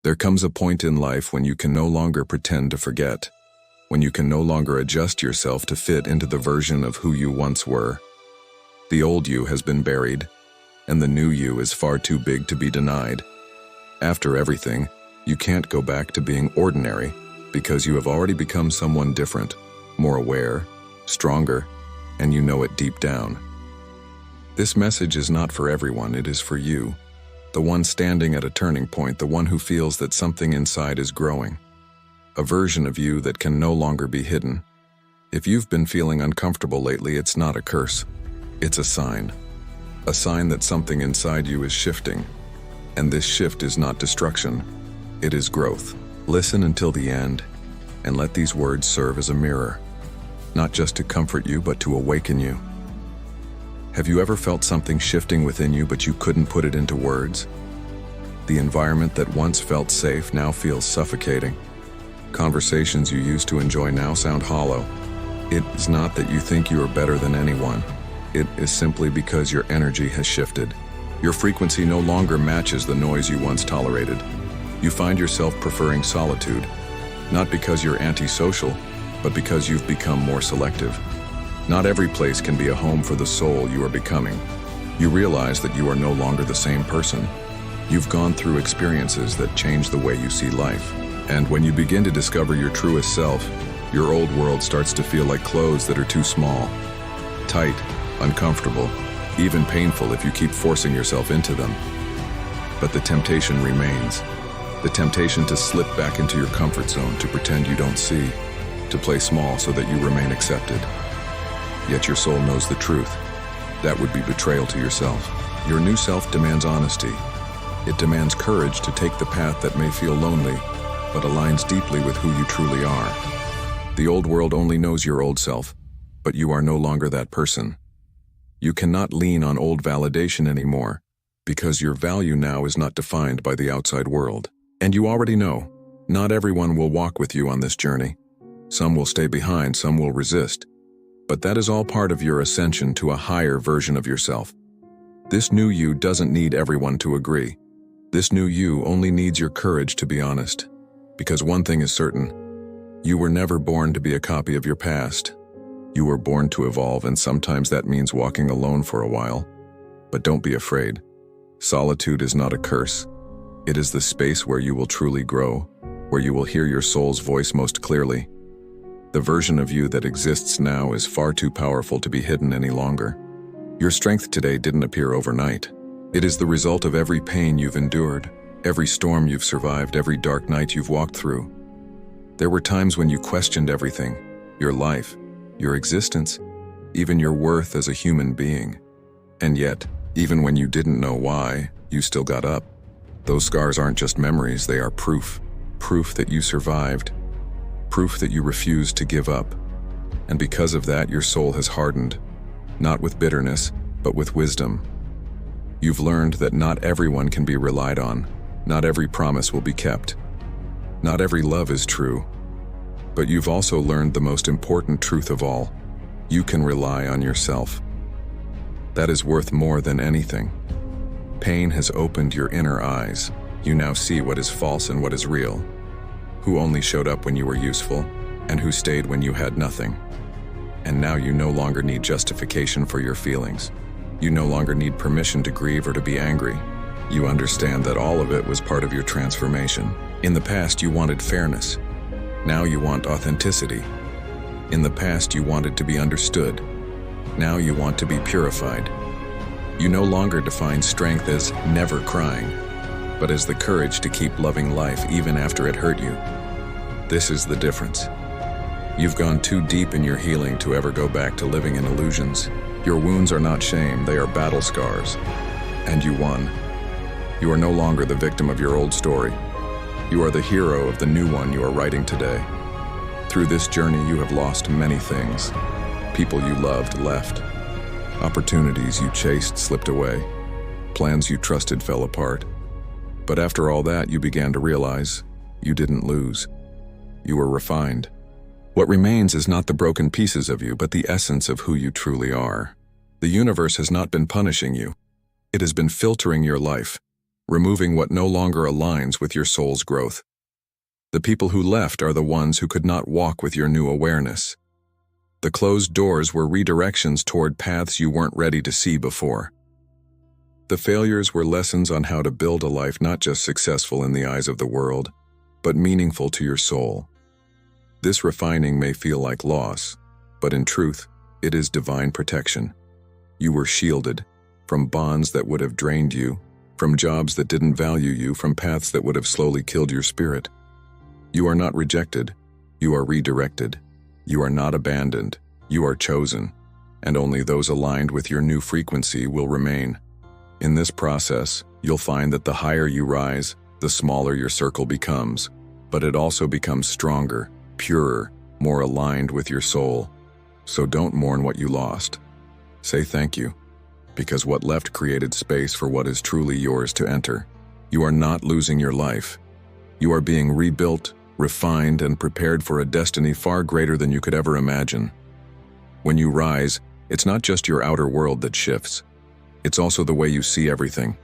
There comes a point in life when you can no longer pretend to forget, when you can no longer adjust yourself to fit into the version of who you once were. The old you has been buried, and the new you is far too big to be denied. After everything, you can't go back to being ordinary because you have already become someone different, more aware, stronger, and you know it deep down. This message is not for everyone, it is for you, the one standing at a turning point, the one who feels that something inside is growing, a version of you that can no longer be hidden. If you've been feeling uncomfortable lately, it's not a curse, it's a sign that something inside you is shifting, and this shift is not destruction, it is growth. Listen until the end, and let these words serve as a mirror, not just to comfort you, but to awaken you. Have you ever felt something shifting within you, but you couldn't put it into words? The environment that once felt safe now feels suffocating. Conversations you used to enjoy now sound hollow. It is not that you think you are better than anyone. It is simply because your energy has shifted. Your frequency no longer matches the noise you once tolerated. You find yourself preferring solitude, not because you're antisocial, but because you've become more selective. Not every place can be a home for the soul you are becoming. You realize that you are no longer the same person. You've gone through experiences that change the way you see life. And when you begin to discover your truest self, your old world starts to feel like clothes that are too small, tight, uncomfortable, even painful if you keep forcing yourself into them. But the temptation remains. The temptation to slip back into your comfort zone, to pretend you don't see, to play small so that you remain accepted. Yet your soul knows the truth. That would be betrayal to yourself. Your new self demands honesty. It demands courage to take the path that may feel lonely, but aligns deeply with who you truly are. The old world only knows your old self, but you are no longer that person. You cannot lean on old validation anymore, because your value now is not defined by the outside world. And you already know, not everyone will walk with you on this journey. Some will stay behind, some will resist. But that is all part of your ascension to a higher version of yourself. This new you doesn't need everyone to agree. This new you only needs your courage to be honest. Because one thing is certain, you were never born to be a copy of your past. You were born to evolve, and sometimes that means walking alone for a while. But don't be afraid. Solitude is not a curse. It is the space where you will truly grow, where you will hear your soul's voice most clearly. The version of you that exists now is far too powerful to be hidden any longer. Your strength today didn't appear overnight. It is the result of every pain you've endured, every storm you've survived, every dark night you've walked through. There were times when you questioned everything, your life, your existence, even your worth as a human being. And yet, even when you didn't know why, you still got up. Those scars aren't just memories, they are proof. Proof that you survived. Proof that you refused to give up. And because of that, your soul has hardened, not with bitterness, but with wisdom. You've learned that not everyone can be relied on, not every promise will be kept, not every love is true. But you've also learned the most important truth of all: you can rely on yourself. That is worth more than anything. Pain has opened your inner eyes. You now see what is false and what is real. Who only showed up when you were useful, and who stayed when you had nothing. And now you no longer need justification for your feelings. You no longer need permission to grieve or to be angry. You understand that all of it was part of your transformation. In the past, you wanted fairness. Now you want authenticity. In the past, you wanted to be understood. Now you want to be purified. You no longer define strength as never crying, but as the courage to keep loving life even after it hurt you. This is the difference. You've gone too deep in your healing to ever go back to living in illusions. Your wounds are not shame, they are battle scars. And you won. You are no longer the victim of your old story. You are the hero of the new one you are writing today. Through this journey, you have lost many things. People you loved left. Opportunities you chased slipped away. Plans you trusted fell apart. But after all that, you began to realize you didn't lose. You were refined. What remains is not the broken pieces of you, but the essence of who you truly are. The universe has not been punishing you. It has been filtering your life, removing what no longer aligns with your soul's growth. The people who left are the ones who could not walk with your new awareness. The closed doors were redirections toward paths you weren't ready to see before. The failures were lessons on how to build a life not just successful in the eyes of the world, but meaningful to your soul. This refining may feel like loss, but in truth, it is divine protection. You were shielded from bonds that would have drained you, from jobs that didn't value you, from paths that would have slowly killed your spirit. You are not rejected, you are redirected. You are not abandoned, you are chosen, and only those aligned with your new frequency will remain. In this process, you'll find that the higher you rise, the smaller your circle becomes, but it also becomes stronger, purer, more aligned with your soul. So don't mourn what you lost. Say thank you, because what left created space for what is truly yours to enter. You are not losing your life. You are being rebuilt, refined, and prepared for a destiny far greater than you could ever imagine. When you rise, it's not just your outer world that shifts. It's also the way you see everything.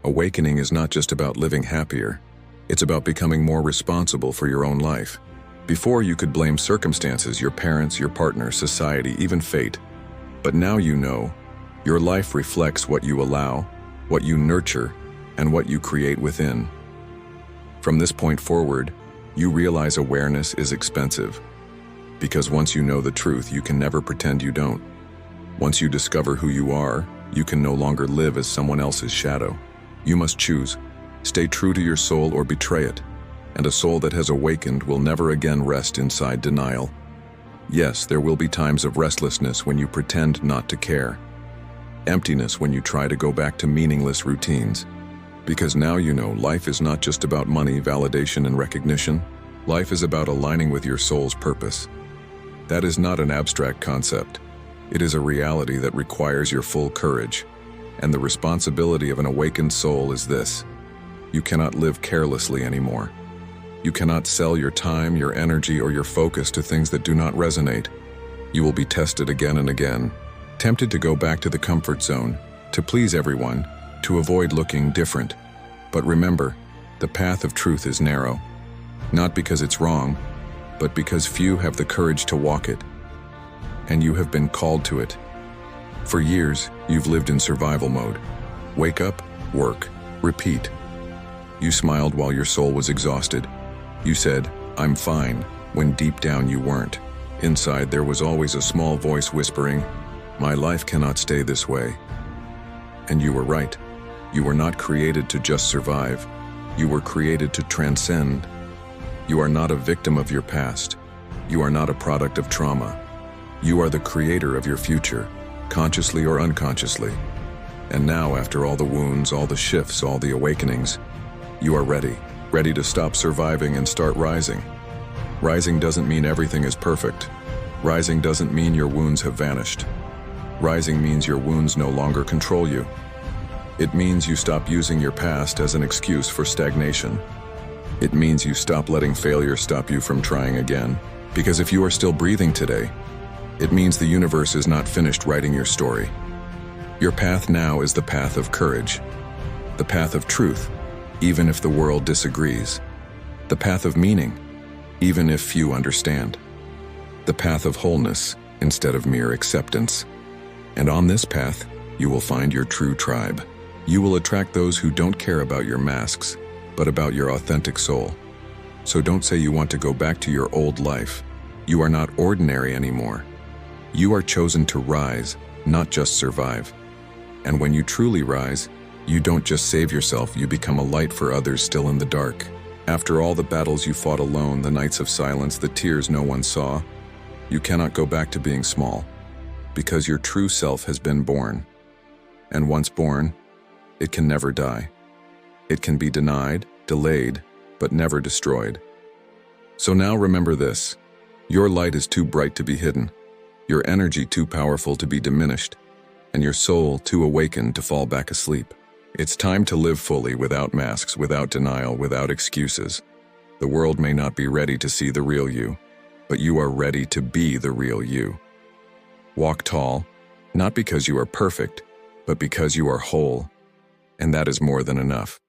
Awakening is not just about living happier. It's about becoming more responsible for your own life. Before, you could blame circumstances, your parents, your partner, society, even fate. But now you know, your life reflects what you allow, what you nurture, and what you create within. From this point forward, you realize awareness is expensive. Because once you know the truth, you can never pretend you don't. Once you discover who you are, you can no longer live as someone else's shadow. You must choose. Stay true to your soul or betray it. And a soul that has awakened will never again rest inside denial. Yes, there will be times of restlessness when you pretend not to care. Emptiness when you try to go back to meaningless routines. Because now you know life is not just about money, validation, and recognition. Life is about aligning with your soul's purpose. That is not an abstract concept. It is a reality that requires your full courage. And the responsibility of an awakened soul is this: you cannot live carelessly anymore. You cannot sell your time, your energy, or your focus to things that do not resonate. You will be tested again and again, tempted to go back to the comfort zone, to please everyone, to avoid looking different. But remember, the path of truth is narrow. Not because it's wrong, but because few have the courage to walk it. And you have been called to it. For years, you've lived in survival mode. Wake up, work, repeat. You smiled while your soul was exhausted. You said, "I'm fine," when deep down you weren't. Inside there was always a small voice whispering, "My life cannot stay this way." And you were right. You were not created to just survive. You were created to transcend. You are not a victim of your past. You are not a product of trauma. You are the creator of your future, consciously or unconsciously. And now, after all the wounds, all the shifts, all the awakenings, you are ready to stop surviving and start rising. Rising doesn't mean everything is perfect. Rising doesn't mean your wounds have vanished. Rising means your wounds no longer control you. It means you stop using your past as an excuse for stagnation. It means you stop letting failure stop you from trying again. Because if you are still breathing today, it means the universe is not finished writing your story. Your path now is the path of courage, the path of truth, even if the world disagrees, the path of meaning, even if few understand, the path of wholeness instead of mere acceptance. And on this path, you will find your true tribe. You will attract those who don't care about your masks, but about your authentic soul. So don't say you want to go back to your old life. You are not ordinary anymore. You are chosen to rise, not just survive. And when you truly rise, you don't just save yourself, you become a light for others still in the dark. After all the battles you fought alone, the nights of silence, the tears no one saw, you cannot go back to being small, because your true self has been born. And once born, it can never die. It can be denied, delayed, but never destroyed. So now remember this: your light is too bright to be hidden, your energy too powerful to be diminished, and your soul too awakened to fall back asleep. It's time to live fully, without masks, without denial, without excuses. The world may not be ready to see the real you, but you are ready to be the real you. Walk tall, not because you are perfect, but because you are whole. and that is more than enough.